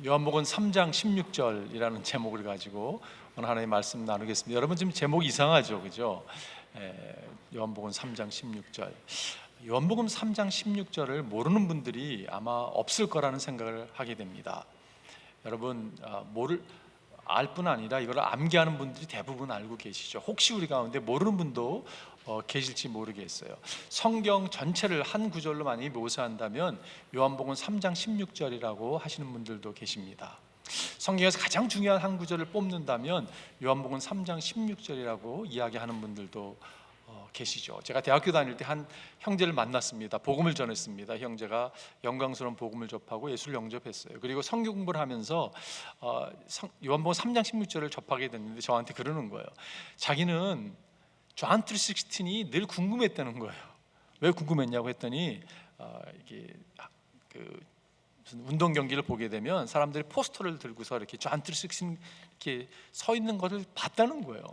요한복음 3장 16절이라는 제목을 가지고 오늘 하나님의 말씀 나누겠습니다. 여러분 지금 제목이 이상하죠, 그죠? 요한복음 3장 16절. 요한복음 3장 16절을 모르는 분들이 아마 없을 거라는 생각을 하게 됩니다. 여러분 알 뿐 아니라 이걸 암기하는 분들이 대부분 알고 계시죠. 혹시 우리 가운데 모르는 분도 계실지 모르겠어요. 성경 전체를 한 구절로 많이 묘사한다면 요한복음 3장 16절이라고 하시는 분들도 계십니다. 성경에서 가장 중요한 한 구절을 뽑는다면 요한복음 3장 16절이라고 이야기하는 분들도 계시죠. 제가 대학교 다닐 때 한 형제를 만났습니다. 복음을 전했습니다. 형제가 영광스러운 복음을 접하고 예수를 영접했어요. 그리고 성경 공부를 하면서 요한복음 3장 16절을 접하게 됐는데 저한테 그러는 거예요. 자기는 존 3:16이 늘 궁금했다는 거예요. 왜 궁금했냐고 했더니 이게 무슨 운동 경기를 보게 되면 사람들이 포스터를 들고서 이렇게 존 3:16 이렇게 서 있는 것을 봤다는 거예요.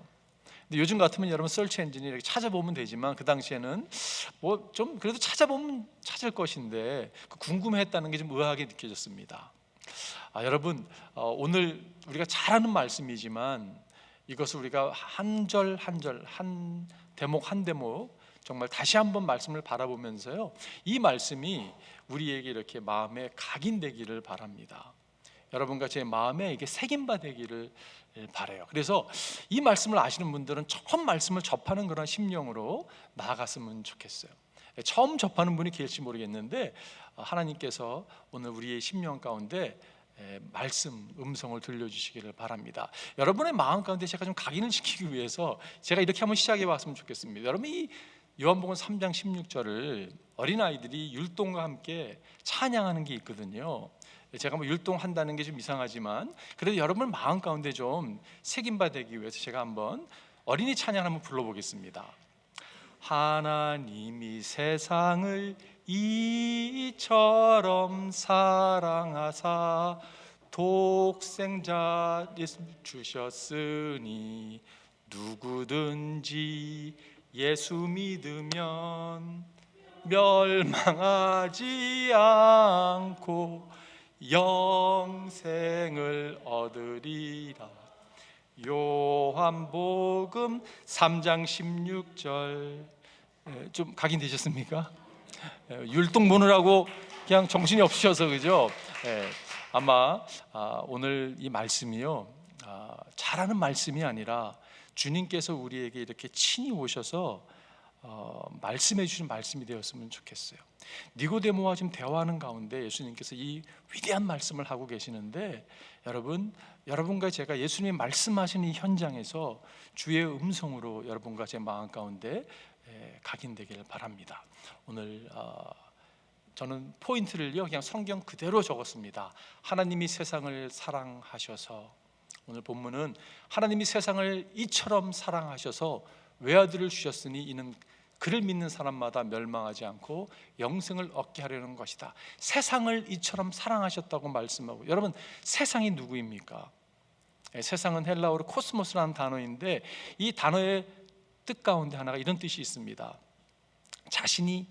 근데 요즘 같으면 여러분 서치 엔진이 이렇게 찾아보면 되지만 그 당시에는 뭐 좀 그래도 찾아보면 찾을 것인데 그 궁금했다는 게 좀 의아하게 느껴졌습니다. 여러분 오늘 우리가 잘 아는 말씀이지만 이것을 우리가 한 절 한 절, 한 대목 한 대목 정말 다시 한번 말씀을 바라보면서요, 이 말씀이 우리에게 이렇게 마음에 각인되기를 바랍니다. 여러분과 제 마음에 이게 새김바 되기를 바라요. 그래서 이 말씀을 아시는 분들은 처음 말씀을 접하는 그런 심령으로 나아갔으면 좋겠어요. 처음 접하는 분이 계실지 모르겠는데 하나님께서 오늘 우리의 심령 가운데 말씀, 음성을 들려주시기를 바랍니다. 여러분의 마음 가운데 제가 좀 각인을 시키기 위해서 제가 이렇게 한번 시작해 봤으면 좋겠습니다. 여러분 이 요한복음 3장 16절을 어린아이들이 율동과 함께 찬양하는 게 있거든요. 제가 뭐 율동한다는 게 좀 이상하지만 그래도 여러분 마음 가운데 좀 새김바되기 위해서 제가 한번 어린이 찬양 한번 불러보겠습니다. 하나님이 세상을 이처럼 사랑하사 독생자 예수 주셨으니 누구든지 예수 믿으면 멸망하지 않고 영생을 얻으리라. 요한복음 3장 16절. 좀 각인되셨습니까? 율동 보느라고 그냥 정신이 없으셔서 그죠? 아마 오늘 이 말씀이요, 잘하는 말씀이 아니라 주님께서 우리에게 이렇게 친히 오셔서 말씀해 주신 말씀이 되었으면 좋겠어요. 니고데모와 지금 대화하는 가운데 예수님께서 이 위대한 말씀을 하고 계시는데 여러분과 제가 예수님이 말씀하시는 이 현장에서 주의 음성으로 여러분과 제 마음 가운데 각인되기를 바랍니다. 오늘 저는 포인트를요 그냥 성경 그대로 적었습니다. 하나님이 세상을 사랑하셔서, 오늘 본문은 하나님이 세상을 이처럼 사랑하셔서 외아들을 주셨으니 이는 그를 믿는 사람마다 멸망하지 않고 영생을 얻게 하려는 것이다. 세상을 이처럼 사랑하셨다고 말씀하고, 여러분 세상이 누구입니까? 세상은 헬라어로 코스모스라는 단어인데 이 단어의 뜻 가운데 하나가 이런 뜻이 있습니다. 자신이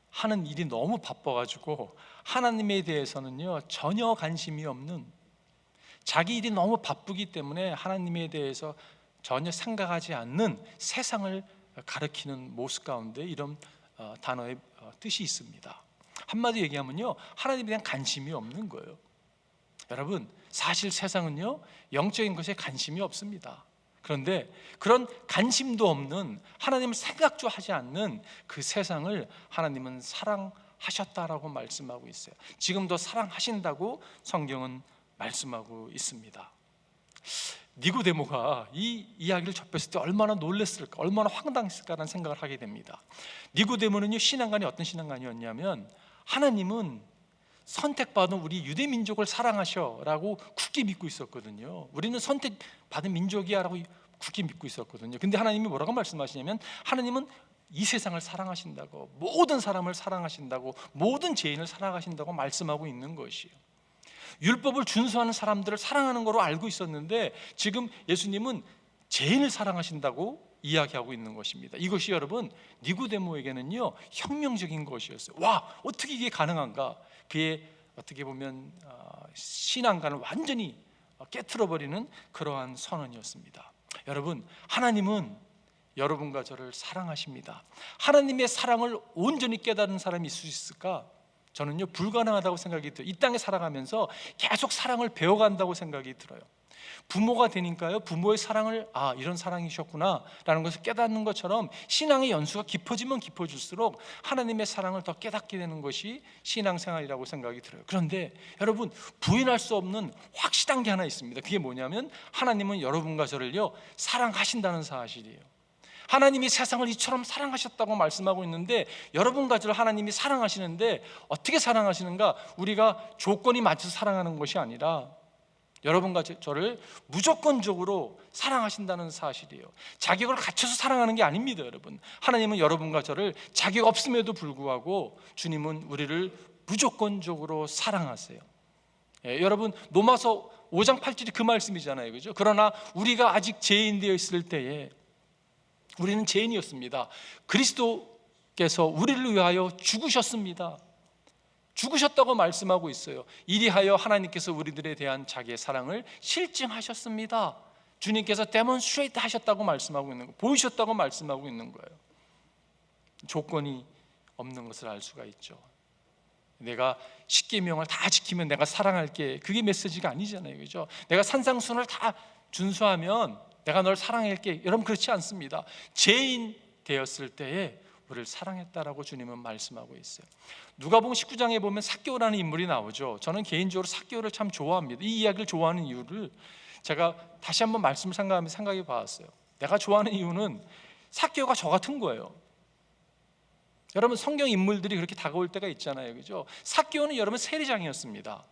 하는 일이 너무 바빠가지고 하나님에 대해서는요 전혀 관심이 없는, 자기 일이 너무 바쁘기 때문에 하나님에 대해서 전혀 생각하지 않는 세상을 가리키는 모습 가운데 이런 단어의 뜻이 있습니다. 한마디로 얘기하면요 하나님에 대한 관심이 없는 거예요. 여러분 사실 세상은요 영적인 것에 관심이 없습니다. 그런데 그런 관심도 없는, 하나님을 생각도 하지 않는 그 세상을 하나님은 사랑하셨다라고 말씀하고 있어요. 지금도 사랑하신다고 성경은 말씀하고 있습니다. 니고데모가 이 이야기를 접했을 때 얼마나 놀랐을까, 얼마나 황당했을까라는 생각을 하게 됩니다. 니고데모는요 신앙관이 어떤 신앙관이었냐면, 하나님은 선택받은 우리 유대 민족을 사랑하셔라고 굳게 믿고 있었거든요. 우리는 선택받은 민족이야라고 굳게 믿고 있었거든요. 근데 하나님이 뭐라고 말씀하시냐면, 하나님은 이 세상을 사랑하신다고, 모든 사람을 사랑하신다고, 모든 죄인을 사랑하신다고 말씀하고 있는 것이에요. 율법을 준수하는 사람들을 사랑하는 거로 알고 있었는데 지금 예수님은 죄인을 사랑하신다고 이야기하고 있는 것입니다. 이것이 여러분 니고데모에게는요 혁명적인 것이었어요. 와, 어떻게 이게 가능한가? 그의 어떻게 보면 신앙관을 완전히 깨트려버리는 그러한 선언이었습니다. 여러분, 하나님은 여러분과 저를 사랑하십니다. 하나님의 사랑을 온전히 깨달은 사람이 있을 수 있을까? 저는요, 불가능하다고 생각이 들어요. 이 땅에 살아가면서 계속 사랑을 배워간다고 생각이 들어요. 부모가 되니까요, 부모의 사랑을 이런 사랑이셨구나 라는 것을 깨닫는 것처럼 신앙의 연수가 깊어지면 깊어질수록 하나님의 사랑을 더 깨닫게 되는 것이 신앙생활이라고 생각이 들어요. 그런데 여러분, 부인할 수 없는 확실한 게 하나 있습니다. 그게 뭐냐면 하나님은 여러분과 저를요 사랑하신다는 사실이에요. 하나님이 세상을 이처럼 사랑하셨다고 말씀하고 있는데, 여러분과 저를 하나님이 사랑하시는데 어떻게 사랑하시는가? 우리가 조건이 맞춰서 사랑하는 것이 아니라 여러분과 저를 무조건적으로 사랑하신다는 사실이에요. 자격을 갖춰서 사랑하는 게 아닙니다. 여러분, 하나님은 여러분과 저를 자격 없음에도 불구하고 주님은 우리를 무조건적으로 사랑하세요. 여러분, 로마서 5장 8절이 그 말씀이잖아요, 그죠? 그러나 우리가 아직 죄인 되어 있을 때에, 우리는 죄인이었습니다. 그리스도께서 우리를 위하여 죽으셨습니다. 죽으셨다고 말씀하고 있어요. 이리하여 하나님께서 우리들에 대한 자기의 사랑을 실증하셨습니다. 주님께서 데몬스트레이트 하셨다고 말씀하고 있는 거예요. 보이셨다고 말씀하고 있는 거예요. 조건이 없는 것을 알 수가 있죠. 내가 십계명을 다 지키면 내가 사랑할게, 그게 메시지가 아니잖아요, 그죠? 내가 산상순을 다 준수하면 내가 널 사랑할게, 여러분 그렇지 않습니다. 죄인 되었을 때에 우리를 사랑했다라고 주님은 말씀하고 있어요. 누가복음 19장에 보면 삭개오라는 인물이 나오죠. 저는 개인적으로 삭개오를 참 좋아합니다. 이 이야기를 좋아하는 이유를 제가 다시 한번 말씀을 생각해 봤어요. 내가 좋아하는 이유는 삭개오가 저 같은 거예요. 여러분, 성경 인물들이 그렇게 다가올 때가 있잖아요, 그죠? 삭개오는 여러분 세리장이었습니다.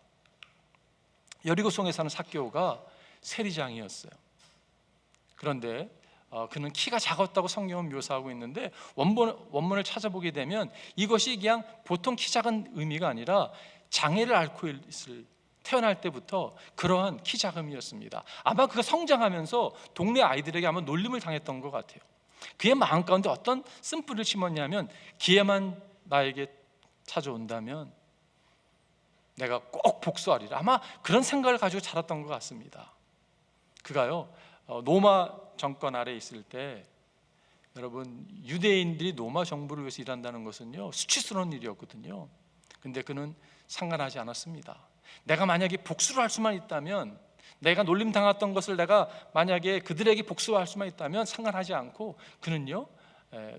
여리고성에 사는 삭개오가 세리장이었어요. 그런데 그는 키가 작았다고 성경은 묘사하고 있는데, 원문을 찾아보게 되면 이것이 그냥 보통 키 작은 의미가 아니라 장애를 앓고 있을, 태어날 때부터 그러한 키 작음이었습니다. 아마 그가 성장하면서 동네 아이들에게 아마 놀림을 당했던 것 같아요. 그의 마음 가운데 어떤 쓴뿌리를 심었냐면, 기회만 나에게 찾아온다면 내가 꼭 복수하리라, 아마 그런 생각을 가지고 자랐던 것 같습니다. 그가요, 로마 정권 아래에 있을 때, 여러분, 유대인들이 로마 정부를 위해서 일한다는 것은요 수치스러운 일이었거든요. 근데 그는 상관하지 않았습니다. 내가 만약에 복수를 할 수만 있다면, 내가 놀림 당했던 것을 내가 만약에 그들에게 복수할 수만 있다면 상관하지 않고, 그는요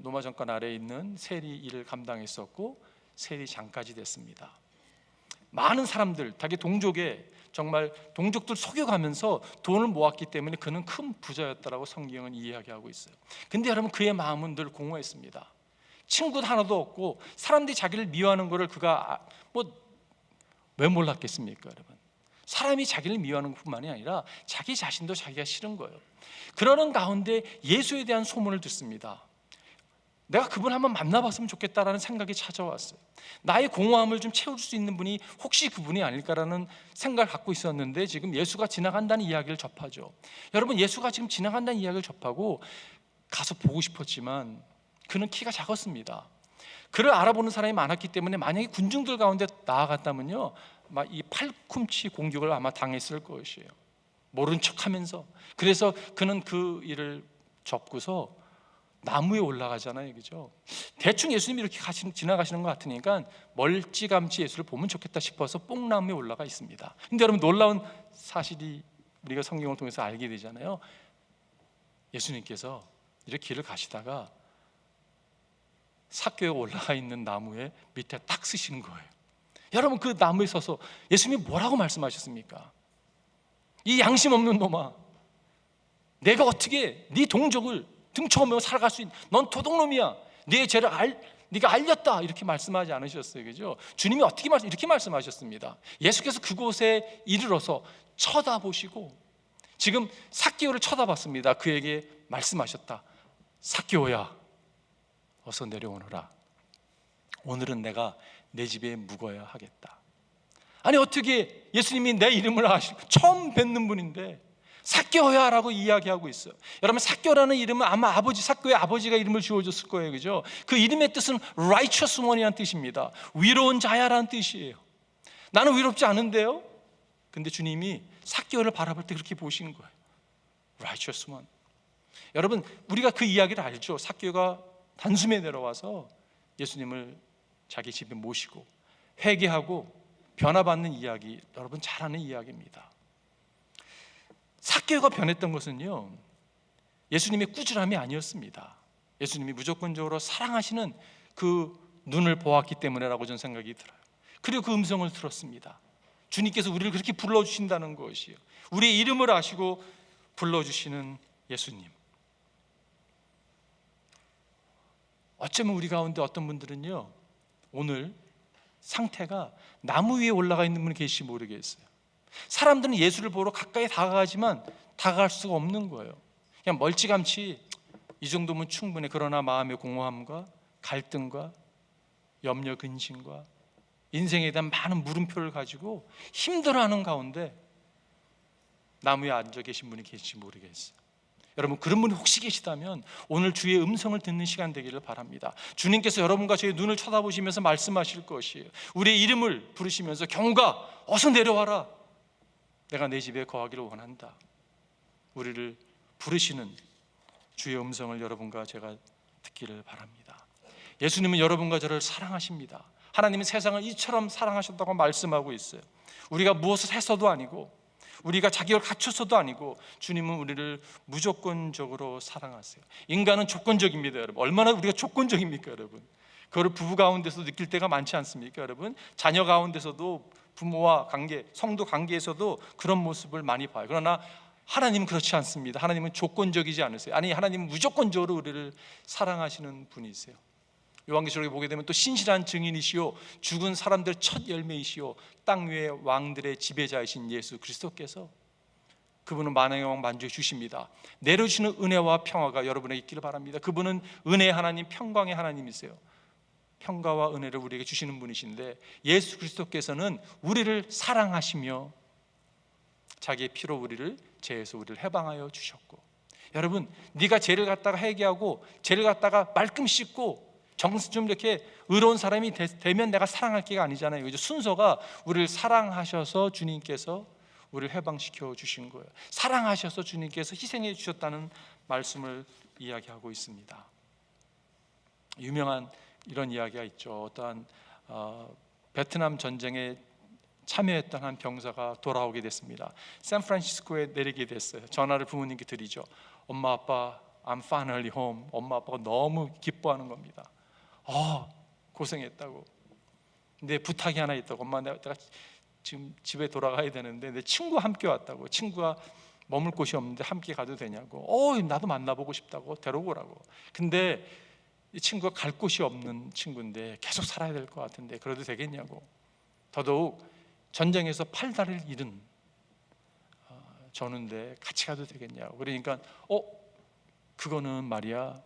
로마 정권 아래에 있는 세리 일을 감당했었고 세리장까지 됐습니다. 많은 사람들, 자기 동족에 정말 동족들 속여가면서 돈을 모았기 때문에 그는 큰 부자였다라고 성경은 이야기하고 있어요. 근데 여러분, 그의 마음은 늘 공허했습니다. 친구도 하나도 없고 사람들이 자기를 미워하는 것을 그가 왜 몰랐겠습니까? 여러분, 사람이 자기를 미워하는 것뿐만이 아니라 자기 자신도 자기가 싫은 거예요. 그러는 가운데 예수에 대한 소문을 듣습니다. 내가 그분 한번 만나봤으면 좋겠다라는 생각이 찾아왔어요. 나의 공허함을 좀 채울 수 있는 분이 혹시 그분이 아닐까라는 생각을 갖고 있었는데, 지금 예수가 지나간다는 이야기를 접하죠. 여러분, 예수가 지금 지나간다는 이야기를 접하고 가서 보고 싶었지만 그는 키가 작았습니다. 그를 알아보는 사람이 많았기 때문에 만약에 군중들 가운데 나아갔다면요 막 이 팔꿈치 공격을 아마 당했을 것이에요. 모른 척하면서. 그래서 그는 그 일을 접고서 나무에 올라가잖아요, 그죠? 대충 예수님이 이렇게 지나가시는 것 같으니까 멀찌감치 예수를 보면 좋겠다 싶어서 뽕나무에 올라가 있습니다. 근데 여러분, 놀라운 사실이 우리가 성경을 통해서 알게 되잖아요. 예수님께서 이렇게 길을 가시다가 삭개오에 올라가 있는 나무에 밑에 딱 쓰시는 거예요. 여러분, 그 나무에 서서 예수님이 뭐라고 말씀하셨습니까? 이 양심 없는 놈아, 내가 어떻게 네 동족을 등쳐오며 살아갈 수 있는, 넌 도둑놈이야, 네 죄를 네가 알렸다, 이렇게 말씀하지 않으셨어요, 그죠? 주님이 이렇게 말씀하셨습니다. 예수께서 그곳에 이르러서 쳐다보시고, 지금 삭개오를 쳐다봤습니다. 그에게 말씀하셨다. 삭개오야, 어서 내려오너라. 오늘은 내가 내 집에 묵어야 하겠다. 아니, 어떻게 예수님이 내 이름을 아시고 처음 뵙는 분인데 삭개오야라고 이야기하고 있어요. 여러분, 삭개오라는 이름은 아마 삭개오의 아버지가 이름을 지어줬을 거예요, 그죠? 그 이름의 뜻은 righteous one이라는 뜻입니다. 위로운 자야라는 뜻이에요. 나는 위롭지 않은데요? 근데 주님이 삭개오를 바라볼 때 그렇게 보신 거예요. Righteous one. 여러분, 우리가 그 이야기를 알죠. 삭개오가 단숨에 내려와서 예수님을 자기 집에 모시고 회개하고 변화받는 이야기, 여러분 잘 아는 이야기입니다. 삭개오가 변했던 것은요, 예수님의 꾸준함이 아니었습니다. 예수님이 무조건적으로 사랑하시는 그 눈을 보았기 때문에라고 저는 생각이 들어요. 그리고 그 음성을 들었습니다. 주님께서 우리를 그렇게 불러주신다는 것이요, 우리의 이름을 아시고 불러주시는 예수님. 어쩌면 우리 가운데 어떤 분들은요, 오늘 상태가 나무 위에 올라가 있는 분이 계실지 모르겠어요. 사람들은 예수를 보러 가까이 다가가지만 다가갈 수가 없는 거예요. 그냥 멀찌감치 이 정도면 충분해. 그러나 마음의 공허함과 갈등과 염려 근심과 인생에 대한 많은 물음표를 가지고 힘들어하는 가운데 나무에 앉아 계신 분이 계실지 모르겠어요. 여러분, 그런 분이 혹시 계시다면 오늘 주의 음성을 듣는 시간 되기를 바랍니다. 주님께서 여러분과 저의 눈을 쳐다보시면서 말씀하실 것이에요. 우리의 이름을 부르시면서 경우가 어서 내려와라. 내가 내 집에 거하기를 원한다. 우리를 부르시는 주의 음성을 여러분과 제가 듣기를 바랍니다. 예수님은 여러분과 저를 사랑하십니다. 하나님은 세상을 이처럼 사랑하셨다고 말씀하고 있어요. 우리가 무엇을 해서도 아니고, 우리가 자격을 갖춰서도 아니고, 주님은 우리를 무조건적으로 사랑하세요. 인간은 조건적입니다, 여러분. 얼마나 우리가 조건적입니까, 여러분? 그걸 부부 가운데서 느낄 때가 많지 않습니까, 여러분? 자녀 가운데서도, 부모와 관계, 성도 관계에서도 그런 모습을 많이 봐요. 그러나 하나님은 그렇지 않습니다. 하나님은 조건적이지 않으세요. 아니, 하나님은 무조건적으로 우리를 사랑하시는 분이세요. 요한계시록에 보게 되면 또 신실한 증인이시오, 죽은 사람들 첫 열매이시오, 땅 위의 왕들의 지배자이신 예수 그리스도께서, 그분은 만왕의 왕 만주해 주십니다. 내려주시는 은혜와 평화가 여러분에게 있기를 바랍니다. 그분은 은혜의 하나님, 평강의 하나님이세요. 평가와 은혜를 우리에게 주시는 분이신데, 예수 그리스도께서는 우리를 사랑하시며 자기의 피로 우리를 죄에서 우리를 해방하여 주셨고, 여러분, 네가 죄를 갖다가 회개하고 죄를 갖다가 말끔 씻고 좀 이렇게 의로운 사람이 되면 내가 사랑할 게가 아니잖아요. 순서가 우리를 사랑하셔서 주님께서 우리를 해방시켜 주신 거예요. 사랑하셔서 주님께서 희생해 주셨다는 말씀을 이야기하고 있습니다. 유명한 이런 이야기가 있죠. 어떠한 베트남 전쟁에 참여했던 한 병사가 돌아오게 됐습니다. 샌프란시스코에 내리게 됐어요. 전화를 부모님께 드리죠. 엄마 아빠, I'm finally home. 엄마 아빠가 너무 기뻐하는 겁니다. 고생했다고. 근데 부탁이 하나 있다고. 엄마, 내가 지금 집에 돌아가야 되는데 내 친구와 함께 왔다고. 친구가 머물 곳이 없는데 함께 가도 되냐고. 나도 만나보고 싶다고. 데려오라고. 근데 이 친구가 갈 곳이 없는 친구인데 계속 살아야 될 것 같은데 그래도 되겠냐고. 더더욱 전쟁에서 팔다리를 잃은 저는데 같이 가도 되겠냐고. 그러니까 그거는 말이야,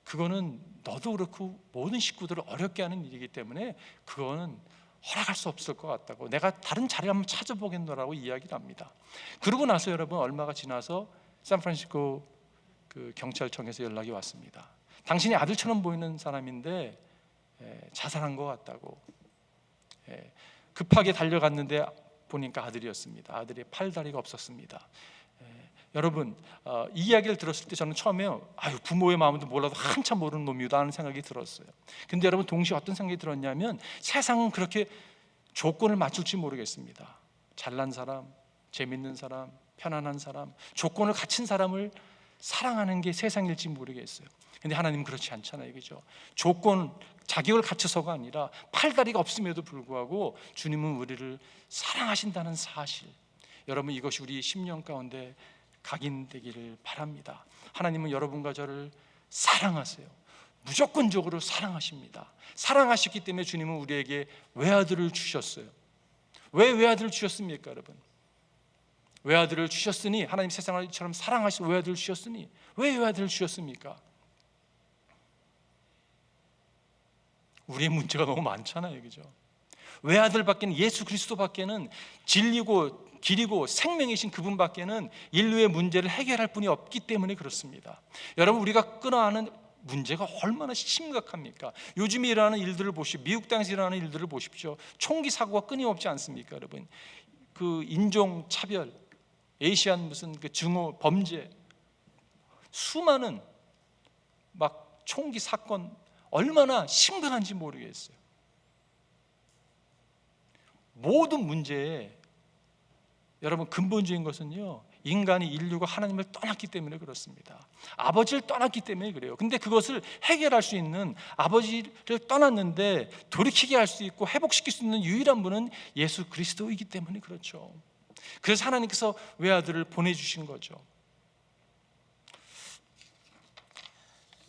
그거는 너도 그렇고 모든 식구들을 어렵게 하는 일이기 때문에 그거는 허락할 수 없을 것 같다고. 내가 다른 자리 한번 찾아보겠노라고 이야기를 합니다. 그러고 나서 여러분, 얼마가 지나서 샌프란시스코 그 경찰청에서 연락이 왔습니다. 당신이 아들처럼 보이는 사람인데 자살한 것 같다고. 급하게 달려갔는데 보니까 아들이었습니다. 아들의 팔다리가 없었습니다. 여러분, 이 이야기를 들었을 때 저는 처음에 부모의 마음도 몰라도 한참 모르는 놈이다 하는 생각이 들었어요. 근데 여러분, 동시에 어떤 생각이 들었냐면, 세상은 그렇게 조건을 맞출지 모르겠습니다. 잘난 사람, 재밌는 사람, 편안한 사람, 조건을 갖춘 사람을 사랑하는 게 세상일지 모르겠어요. 근데 하나님은 그렇지 않잖아요, 그죠? 조건, 자격을 갖춰서가 아니라 팔다리가 없음에도 불구하고 주님은 우리를 사랑하신다는 사실, 여러분, 이것이 우리 심령 가운데 각인되기를 바랍니다. 하나님은 여러분과 저를 사랑하세요. 무조건적으로 사랑하십니다. 사랑하셨기 때문에 주님은 우리에게 외아들을 주셨어요. 왜 외아들을 주셨습니까, 여러분? 외아들을 주셨으니, 하나님 세상을 이처럼 사랑하시고 외아들을 주셨으니 왜 외아들을 주셨습니까? 우리의 문제가 너무 많잖아요, 그죠? 외아들밖에는, 예수 그리스도밖에는, 진리고 길이고 생명이신 그분밖에는 인류의 문제를 해결할 분이 없기 때문에 그렇습니다. 여러분, 우리가 끊어안은 문제가 얼마나 심각합니까? 요즘에 일어나는 일들을 보십시오. 미국 땅에서 일어나는 일들을 보십시오. 총기 사고가 끊임없지 않습니까, 여러분? 그 인종 차별, 에이시안 무슨 그 증오 범죄, 수많은 막 총기 사건, 얼마나 심각한지 모르겠어요. 모든 문제에 여러분 근본적인 것은요, 인간이 인류가 하나님을 떠났기 때문에 그렇습니다. 아버지를 떠났기 때문에 그래요. 근데 그것을 해결할 수 있는, 아버지를 떠났는데 돌이키게 할 수 있고 회복시킬 수 있는 유일한 분은 예수 그리스도이기 때문에 그렇죠. 그래서 하나님께서 외아들을 보내주신 거죠.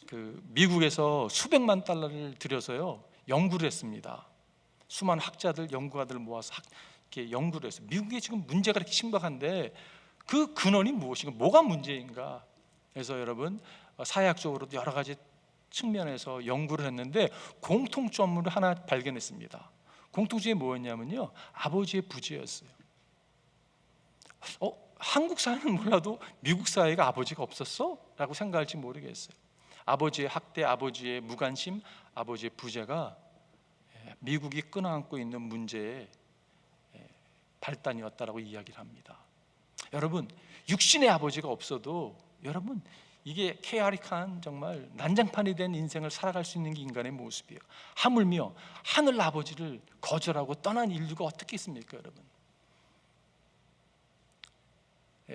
그 미국에서 수백만 달러를 들여서요 연구를 했습니다. 수많은 학자들, 연구가들 모아서 이렇게 연구를 했어요. 미국에 지금 문제가 그렇게 심각한데 그 근원이 무엇인가, 뭐가 문제인가. 그래서 여러분 사회학적으로도 여러 가지 측면에서 연구를 했는데 공통점을 하나 발견했습니다. 공통점이 뭐였냐면요, 아버지의 부재였어요. 한국 사회는 몰라도 미국 사회가 아버지가 없었어? 라고 생각할지 모르겠어요. 아버지의 학대, 아버지의 무관심, 아버지의 부재가 미국이 끊어안고 있는 문제의 발단이었다라고 이야기를 합니다. 여러분, 육신의 아버지가 없어도 여러분 이게 케아리칸 정말 난장판이 된 인생을 살아갈 수 있는 게 인간의 모습이에요. 하물며 하늘 아버지를 거절하고 떠난 인류가 어떻게 있습니까, 여러분?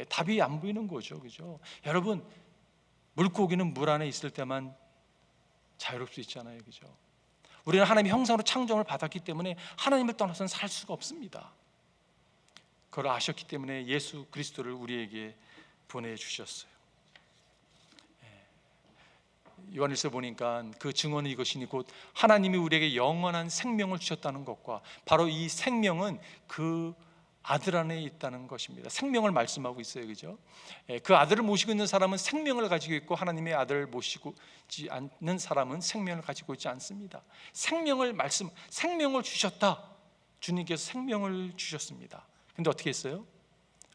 답이 안 보이는 거죠, 그죠? 여러분, 물고기는 물 안에 있을 때만 자유로울 수 있잖아요, 그죠? 우리는 하나님의 형상으로 창조를 받았기 때문에 하나님을 떠나서는 살 수가 없습니다. 그걸 아셨기 때문에 예수 그리스도를 우리에게 보내주셨어요. 요한일서 보니까 그 증언은 이것이니 곧 하나님이 우리에게 영원한 생명을 주셨다는 것과 바로 이 생명은 그 아들 안에 있다는 것입니다. 생명을 말씀하고 있어요, 그죠? 그 아들을 모시고 있는 사람은 생명을 가지고 있고 하나님의 아들을 모시고 있지 않는 사람은 생명을 가지고 있지 않습니다. 생명을 주셨다. 주님께서 생명을 주셨습니다. 근데 어떻게 했어요?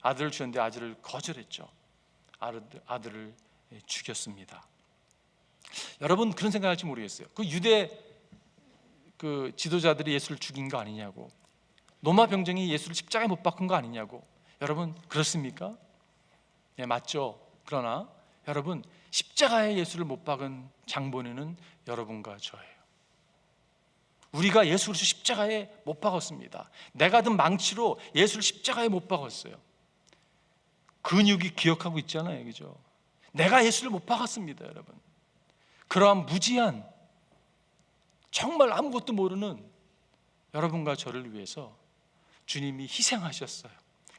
아들을 주셨는데 아들을 거절했죠. 아들을 죽였습니다. 여러분 그런 생각할지 모르겠어요. 그 유대 그 지도자들이 예수를 죽인 거 아니냐고, 로마 병정이 예수를 십자가에 못 박은 거 아니냐고. 여러분 그렇습니까? 네, 맞죠. 그러나 여러분 십자가에 예수를 못 박은 장본인은 여러분과 저예요. 우리가 예수 그리스도 십자가에 못 박았습니다. 내가 든 망치로 예수를 십자가에 못 박았어요. 근육이 기억하고 있잖아요, 그죠? 내가 예수를 못 박았습니다, 여러분. 그러한 무지한, 정말 아무것도 모르는 여러분과 저를 위해서 주님이 희생하셨어요.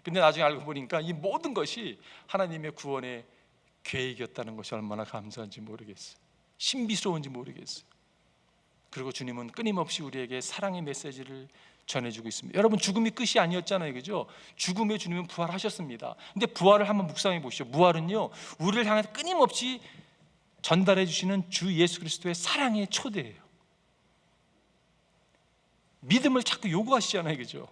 근데 나중에 알고 보니까 이 모든 것이 하나님의 구원의 계획이었다는 것이 얼마나 감사한지 모르겠어요. 신비스러운지 모르겠어요. 그리고 주님은 끊임없이 우리에게 사랑의 메시지를 전해주고 있습니다. 여러분 죽음이 끝이 아니었잖아요, 그죠? 죽음의 주님은 부활하셨습니다. 근데 부활을 한번 묵상해 보시죠. 부활은요, 우리를 향해 끊임없이 전달해 주시는 주 예수 그리스도의 사랑의 초대예요. 믿음을 자꾸 요구하시잖아요, 그죠?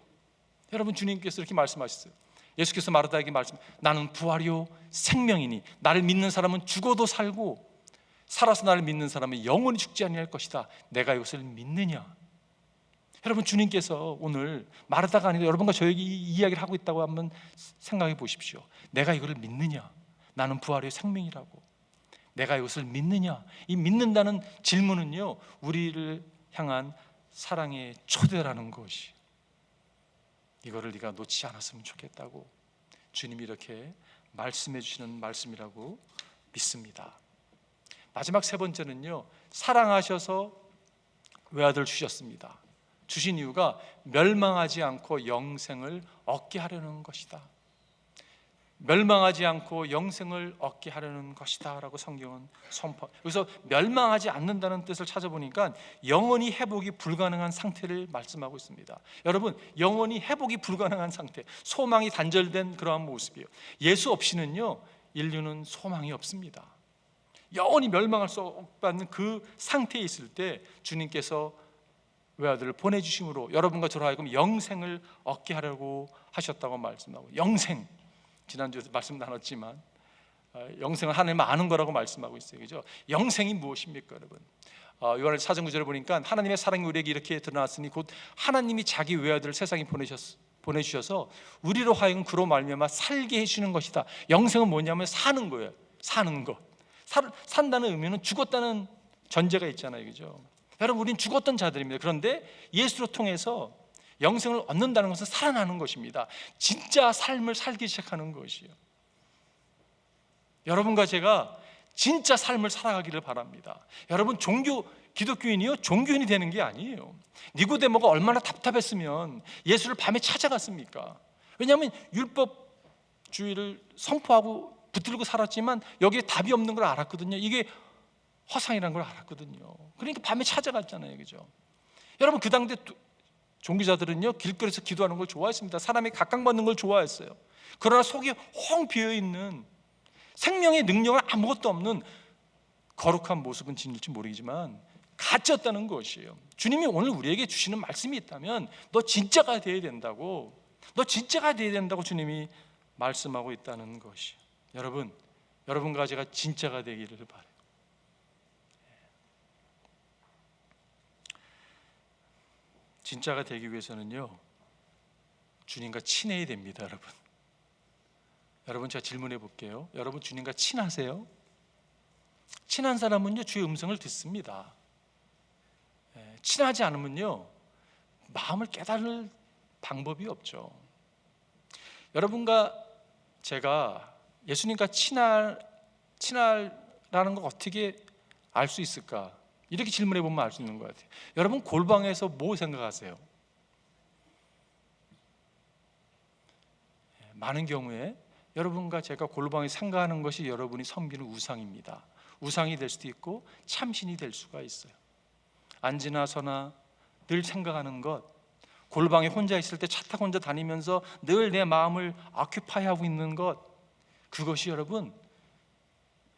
여러분 주님께서 이렇게 말씀하셨어요. 예수께서 마르다에게 나는 부활이요 생명이니 나를 믿는 사람은 죽어도 살고 살아서 나를 믿는 사람은 영원히 죽지 아니할 것이다. 내가 이것을 믿느냐? 여러분 주님께서 오늘 마르다가 아니라 여러분과 저에게 이 이야기를 하고 있다고 한번 생각해 보십시오. 내가 이것을 믿느냐? 나는 부활이요 생명이라고. 내가 이것을 믿느냐? 이 믿는다는 질문은요, 우리를 향한 사랑의 초대라는 것이, 이거를 네가 놓치지 않았으면 좋겠다고 주님이 이렇게 말씀해 주시는 말씀이라고 믿습니다. 마지막 세 번째는요, 사랑하셔서 외아들 주셨습니다. 주신 이유가 멸망하지 않고 영생을 얻게 하려는 것이다. 멸망하지 않고 영생을 얻게 하려는 것이다 라고 성경은 선포. 여기서 멸망하지 않는다는 뜻을 찾아보니까 영원히 회복이 불가능한 상태를 말씀하고 있습니다. 여러분, 영원히 회복이 불가능한 상태, 소망이 단절된 그러한 모습이에요. 예수 없이는요, 인류는 소망이 없습니다. 영원히 멸망할 수 없는 그 상태에 있을 때 주님께서 외아들을 보내주심으로 여러분과 저로 하여금 영생을 얻게 하려고 하셨다고 말씀하고, 영생, 지난주에도 말씀 나눴지만 영생은 하나님 아는 거라고 말씀하고 있어요. 그죠? 영생이 무엇입니까, 여러분? 요한의 사전 구절을 보니까 하나님의 사랑이 우리에게 이렇게 드러났으니 곧 하나님이 자기 외아들을 세상에 보내주셔서 우리로 하여금 그로 말미암아 살게 해주는 것이다. 영생은 뭐냐면 사는 거예요. 사는 것. 산다는 의미는 죽었다는 전제가 있잖아요, 그죠? 여러분, 우린 죽었던 자들입니다. 그런데 예수로 통해서 영생을 얻는다는 것은 살아나는 것입니다. 진짜 삶을 살기 시작하는 것이요. 여러분과 제가 진짜 삶을 살아가기를 바랍니다. 여러분, 기독교인이요, 종교인이 되는 게 아니에요. 니고데모가 얼마나 답답했으면 예수를 밤에 찾아갔습니까? 왜냐하면 율법주의를 선포하고 붙들고 살았지만 여기에 답이 없는 걸 알았거든요. 이게 허상이라는 걸 알았거든요. 그러니까 밤에 찾아갔잖아요, 그죠? 여러분, 그 당대 종교자들은요, 길거리에서 기도하는 걸 좋아했습니다. 사람이 각광받는 걸 좋아했어요. 그러나 속이 헝 비어있는, 생명의 능력은 아무것도 없는 거룩한 모습은 진일지 모르겠지만 가짜였다는 것이에요. 주님이 오늘 우리에게 주시는 말씀이 있다면 너 진짜가 되어야 된다고, 너 진짜가 되어야 된다고 주님이 말씀하고 있다는 것이에요. 여러분과 제가 진짜가 되기를 바라요. 진짜가 되기 위해서는요, 주님과 친해야 됩니다. 여러분, 제가 질문해 볼게요. 여러분, 주님과 친하세요? 친한 사람은요, 주의 음성을 듣습니다. 친하지 않으면요, 마음을 깨달을 방법이 없죠. 여러분과 제가 예수님과 친하라는 걸 어떻게 알 수 있을까? 이렇게 질문해 보면 알 수 있는 것 같아요. 여러분, 골방에서 뭐 생각하세요? 많은 경우에 여러분과 제가 골방에 생각하는 것이 여러분이 섬기는 우상입니다. 우상이 될 수도 있고 참신이 될 수가 있어요. 앉으나 서나 늘 생각하는 것, 골방에 혼자 있을 때 차 타고 혼자 다니면서 늘 내 마음을 아큐파이하고 있는 것, 그것이 여러분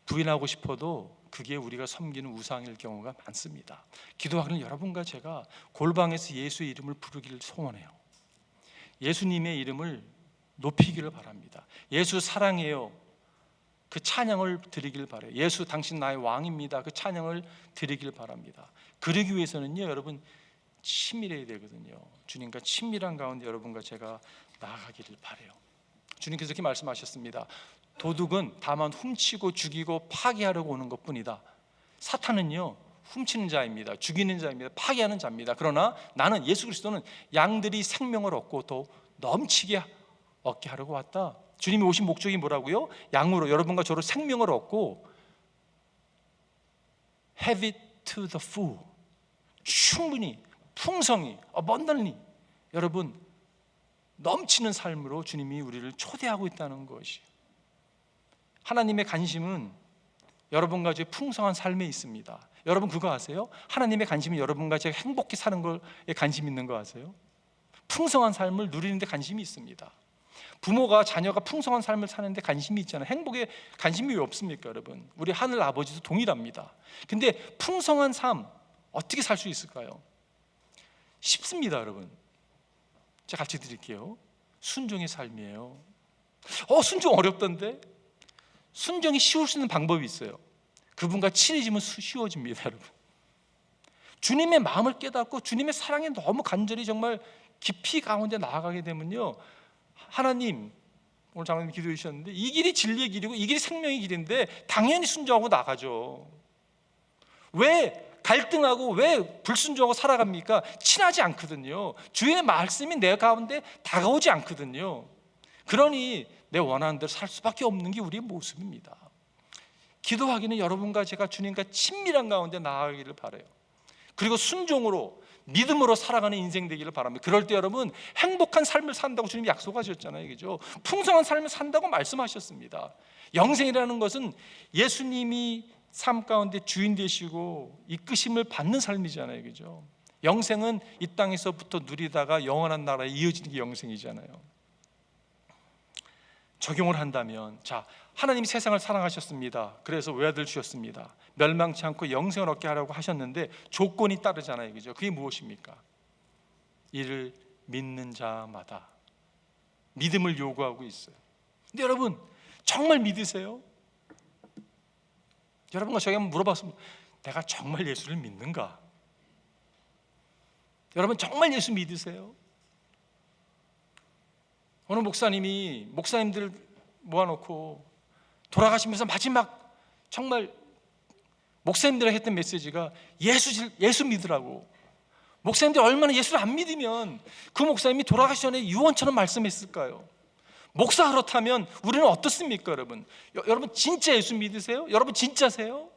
부인하고 싶어도 그게 우리가 섬기는 우상일 경우가 많습니다. 기도하는 여러분과 제가 골방에서 예수의 이름을 부르기를 소원해요. 예수님의 이름을 높이기를 바랍니다. 예수 사랑해요, 그 찬양을 드리길 바라요. 예수 당신 나의 왕입니다, 그 찬양을 드리길 바랍니다. 그러기 위해서는요, 여러분 친밀해야 되거든요. 주님과 친밀한 가운데 여러분과 제가 나아가기를 바라요. 주님께서 이렇게 말씀하셨습니다. 도둑은 다만 훔치고 죽이고 파괴하려고 오는 것뿐이다. 사탄은요, 훔치는 자입니다. 죽이는 자입니다. 파괴하는 자입니다. 그러나 나는, 예수 그리스도는 양들이 생명을 얻고 더 넘치게 얻게 하려고 왔다. 주님이 오신 목적이 뭐라고요? 양으로 여러분과 저로 생명을 얻고 have it to the full, 충분히, 풍성히, abundantly, 여러분 넘치는 삶으로 주님이 우리를 초대하고 있다는 것이. 하나님의 관심은 여러분과 제 풍성한 삶에 있습니다. 여러분 그거 아세요? 하나님의 관심은 여러분과 제가 행복히 사는 것에 관심 있는 거 아세요? 풍성한 삶을 누리는 데 관심이 있습니다. 부모가 자녀가 풍성한 삶을 사는데 관심이 있잖아요. 행복에 관심이 왜 없습니까, 여러분? 우리 하늘 아버지도 동일합니다. 근데 풍성한 삶 어떻게 살 수 있을까요? 쉽습니다, 여러분. 제가 가르쳐 드릴게요. 순종의 삶이에요. 순종 어렵던데? 순종이 쉬울 수 있는 방법이 있어요. 그분과 친해지면 쉬워집니다, 여러분. 주님의 마음을 깨닫고 주님의 사랑에 너무 간절히 정말 깊이 가운데 나아가게 되면요, 하나님, 오늘 장로님 기도해 주셨는데 이 길이 진리의 길이고 이 길이 생명의 길인데 당연히 순종하고 나가죠. 왜 갈등하고 왜 불순종하고 살아갑니까? 친하지 않거든요. 주의 말씀이 내 가운데 다가오지 않거든요. 그러니 내 원하는 대로 살 수밖에 없는 게 우리의 모습입니다. 기도하기는 여러분과 제가 주님과 친밀한 가운데 나아가기를 바라요. 그리고 순종으로, 믿음으로 살아가는 인생 되기를 바랍니다. 그럴 때 여러분 행복한 삶을 산다고 주님이 약속하셨잖아요, 그죠? 풍성한 삶을 산다고 말씀하셨습니다. 영생이라는 것은 예수님이 삶 가운데 주인 되시고 이끄심을 받는 삶이잖아요, 그죠? 영생은 이 땅에서부터 누리다가 영원한 나라에 이어지는 게 영생이잖아요. 적용을 한다면, 자, 하나님이 세상을 사랑하셨습니다. 그래서 외아들 주셨습니다. 멸망치 않고 영생을 얻게 하라고 하셨는데 조건이 따르잖아요, 그죠? 그게 무엇입니까? 이를 믿는 자마다 믿음을 요구하고 있어요. 근데 여러분 정말 믿으세요? 여러분과 저에게 한번 물어봤습니다. 내가 정말 예수를 믿는가? 여러분 정말 예수 믿으세요? 어느 목사님이 목사님들 모아놓고 돌아가시면서 마지막 정말 목사님들에게 했던 메시지가 예수 믿으라고. 목사님들이 얼마나 예수를 안 믿으면 그 목사님이 돌아가시 전에 유언처럼 말씀했을까요? 목사 그렇다면 우리는 어떻습니까, 여러분? 여러분 진짜 예수 믿으세요? 여러분 진짜세요?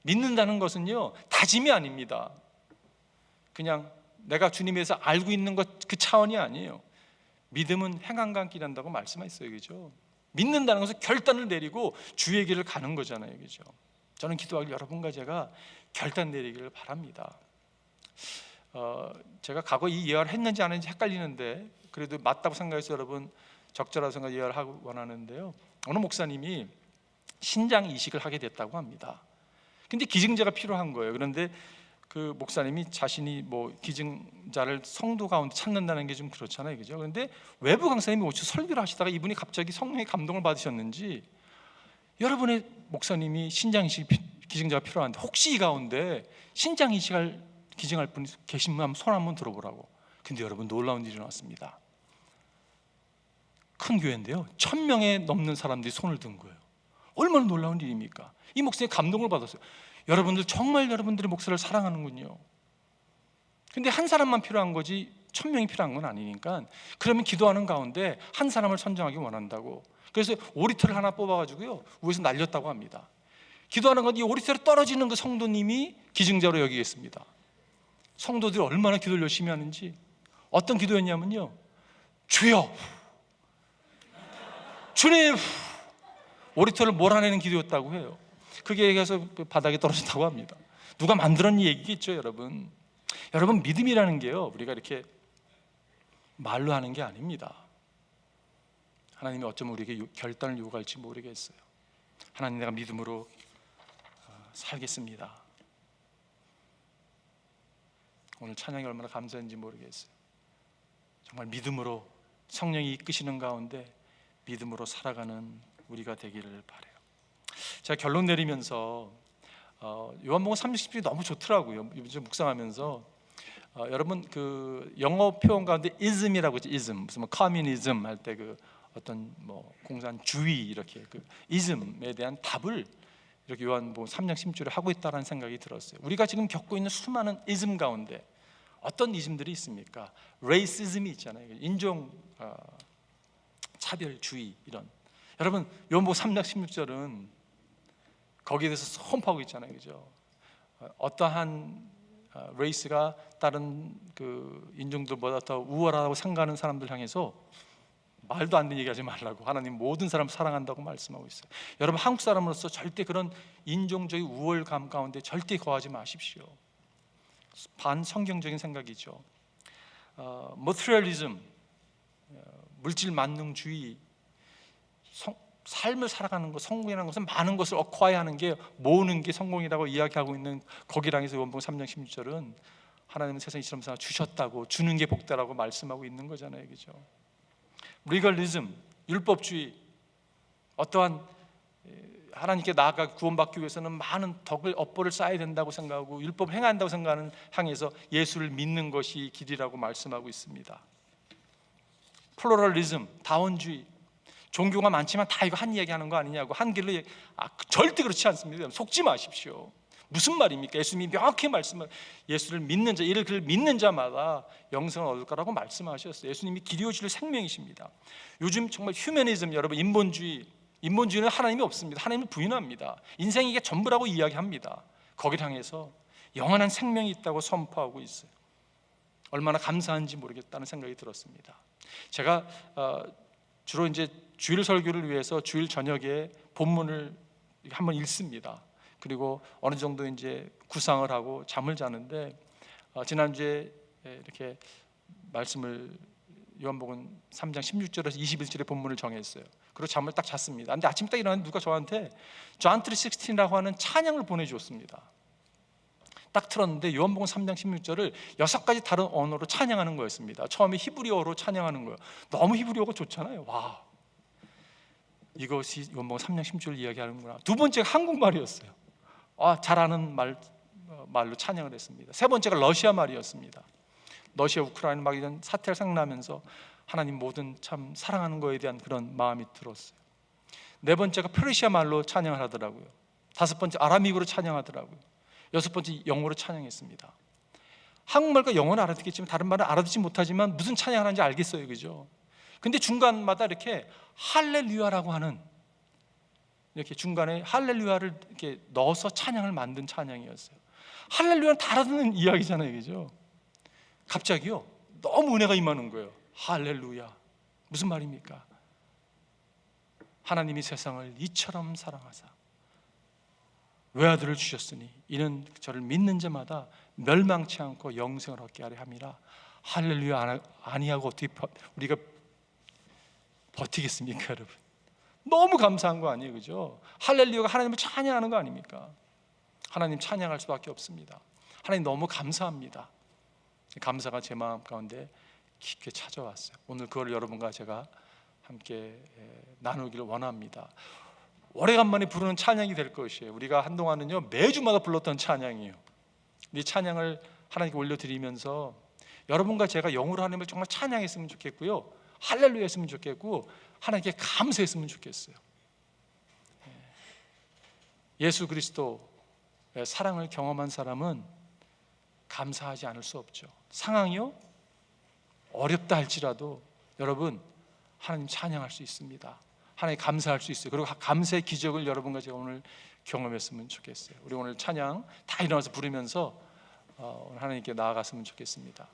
믿는다는 것은요 다짐이 아닙니다. 그냥 내가 주님에 대해서 알고 있는 것 그 차원이 아니에요. 믿음은 행함과 함께 일한다고 말씀하셨어요, 그죠? 믿는다는 것은 결단을 내리고 주의 길을 가는 거잖아요, 그죠? 저는 기도하길 여러분과 제가 결단 내리기를 바랍니다. 제가 과거 이 예언을 했는지 안 했는지 헷갈리는데 그래도 맞다고 생각해서 여러분 적절하다고 생각 예언을 하고 원하는데요. 어느 목사님이 신장 이식을 하게 됐다고 합니다. 근데 기증자가 필요한 거예요. 그런데 그 목사님이 자신이 뭐 기증자를 성도 가운데 찾는다는 게 좀 그렇잖아요, 그죠? 그런데 외부 강사님이 오셔서 설교를 하시다가 이분이 갑자기 성령의 감동을 받으셨는지 여러분의 목사님이 신장 이식 기증자가 필요한데 혹시 이 가운데 신장 이식할 기증할 분이 계시면 손 한번 들어보라고. 근데 여러분 놀라운 일이 일어났습니다. 큰 교회인데요 1000명에 넘는 사람들이 손을 든 거예요. 얼마나 놀라운 일입니까? 이 목사님이 감동을 받았어요. 여러분들 정말 여러분들의 목사를 사랑하는군요. 근데 한 사람만 필요한 거지 1000명이 필요한 건 아니니까 그러면 기도하는 가운데 한 사람을 선정하기 원한다고. 그래서 오리털을 하나 뽑아가지고요 위에서 날렸다고 합니다. 기도하는 건 이 오리털에 떨어지는 그 성도님이 기증자로 여기겠습니다. 성도들이 얼마나 기도를 열심히 하는지. 어떤 기도였냐면요 주여 주님 오리털을 몰아내는 기도였다고 해요. 그게 얘기해서 바닥에 떨어진다고 합니다. 누가 만들었니 얘기겠죠, 여러분. 여러분 믿음이라는 게요 우리가 이렇게 말로 하는 게 아닙니다. 하나님이 어쩌면 우리에게 결단을 요구할지 모르겠어요. 하나님 내가 믿음으로 살겠습니다. 오늘 찬양이 얼마나 감사한지 모르겠어요. 정말 믿음으로 성령이 이끄시는 가운데 믿음으로 살아가는 우리가 되기를 바라요. 제가 결론 내리면서 요한복음 30절이 너무 좋더라고요. 요즘 묵상하면서 여러분 그 영어 표현 가운데 ism이라고 있죠. ism 무슨 뭐 communism 할 때 그 어떤 뭐 공산주의 이렇게 그 ism에 대한 답을 이렇게 요한복음 3장 16절에 하고 있다는 생각이 들었어요. 우리가 지금 겪고 있는 수많은 ism 가운데 어떤 ism들이 있습니까? racism이 있잖아요. 인종 차별주의 이런. 여러분 요한복음 3장 16절은 거기에 대해서 선포하고 있잖아요, 그죠? 어떠한 레이스가 다른 그 인종들보다 더 우월하다고 생각하는 사람들 향해서 말도 안 되는 얘기하지 말라고 하나님 모든 사람 사랑한다고 말씀하고 있어요. 여러분 한국 사람으로서 절대 그런 인종적인 우월감 가운데 절대 거하지 마십시오. 반성경적인 생각이죠. materialism 물질 만능주의 삶을 살아가는 것, 성공이라는 것은 많은 것을 얻어야 하는 게 모으는 게 성공이라고 이야기하고 있는 거기랑 해서 요한복음 3장 16절은 하나님은 세상에 이처럼 세상 주셨다고 주는 게 복다라고 말씀하고 있는 거잖아요, 그죠? 리걸리즘, 율법주의, 어떠한 하나님께 나아가 구원받기 위해서는 많은 덕을 업보를 쌓아야 된다고 생각하고 율법을 행해야 한다고 생각하는 향해서 예수를 믿는 것이 길이라고 말씀하고 있습니다. 플로럴리즘, 다원주의, 종교가 많지만 다 이거 한 이야기하는 거 아니냐고 한 길로 절대 그렇지 않습니다. 속지 마십시오. 무슨 말입니까? 예수님이 명확히 말씀을 예수를 믿는 자, 이를 그를 믿는 자마다 영생을 얻을 거라고 말씀하셨어요. 예수님이 길이요 진리요 생명이십니다. 요즘 정말 휴머니즘 여러분 인본주의는 하나님이 없습니다. 하나님을 부인합니다. 인생이 이게 전부라고 이야기합니다. 거기를 향해서 영원한 생명이 있다고 선포하고 있어요. 얼마나 감사한지 모르겠다는 생각이 들었습니다. 제가 주로 이제 주일 설교를 위해서 주일 저녁에 본문을 한번 읽습니다. 그리고 어느 정도 이제 구상을 하고 잠을 자는데 지난주에 이렇게 말씀을 요한복음 3장 16절에서 21절의 본문을 정했어요. 그리고 잠을 딱 잤습니다. 근데 아침 딱 일어났는데 누가 저한테 John 3:16이라고 하는 찬양을 보내주었습니다. 딱 틀었는데 요한복음 3장 16절을 6가지 다른 언어로 찬양하는 거였습니다. 처음에 히브리어로 찬양하는 거예요. 너무 히브리어가 좋잖아요. 와, 이것이 요한복음 3장 16절 이야기하는구나. 두 번째가 한국말이었어요. 잘 아는 말로 찬양을 했습니다. 세 번째가 러시아 말이었습니다. 러시아 우크라이나 막 이런 사태가 생각나면서 하나님 모든 참 사랑하는 거에 대한 그런 마음이 들었어요. 네 번째가 페르시아 말로 찬양을 하더라고요. 다섯 번째 아람익으로 찬양하더라고요. 여섯 번째 영어로 찬양했습니다. 한국말과 영어는 알아듣겠지만 다른 말은 알아듣지 못하지만 무슨 찬양을 하는지 알겠어요, 그죠? 근데 중간마다 이렇게 할렐루야라고 하는, 이렇게 중간에 할렐루야를 이렇게 넣어서 찬양을 만든 찬양이었어요. 할렐루야는 다 알아듣는 이야기잖아요, 그죠? 갑자기요 너무 은혜가 임하는 거예요. 할렐루야, 무슨 말입니까? 하나님이 세상을 이처럼 사랑하사 외아들을 주셨으니 이는 저를 믿는 자마다 멸망치 않고 영생을 얻게 하려 함이라. 할렐루야 아니하고 어떻게 우리가 버티겠습니까, 여러분? 너무 감사한 거 아니에요, 그죠? 할렐루야가 하나님을 찬양하는 거 아닙니까? 하나님 찬양할 수밖에 없습니다. 하나님 너무 감사합니다. 감사가 제 마음 가운데 깊게 찾아왔어요. 오늘 그걸 여러분과 제가 함께 나누기를 원합니다. 오래간만에 부르는 찬양이 될 것이에요. 우리가 한동안은요 매주마다 불렀던 찬양이에요. 이 찬양을 하나님께 올려드리면서 여러분과 제가 영으로 하나님을 정말 찬양했으면 좋겠고요, 할렐루야 했으면 좋겠고, 하나님께 감사했으면 좋겠어요. 예수 그리스도의 사랑을 경험한 사람은 감사하지 않을 수 없죠. 상황이요 어렵다 할지라도 여러분 하나님 찬양할 수 있습니다. 하나님 감사할 수 있어요. 그리고 감사의 기적을 여러분과 제가 오늘 경험했으면 좋겠어요. 우리 오늘 찬양 다 일어나서 부르면서 하나님께 나아갔으면 좋겠습니다.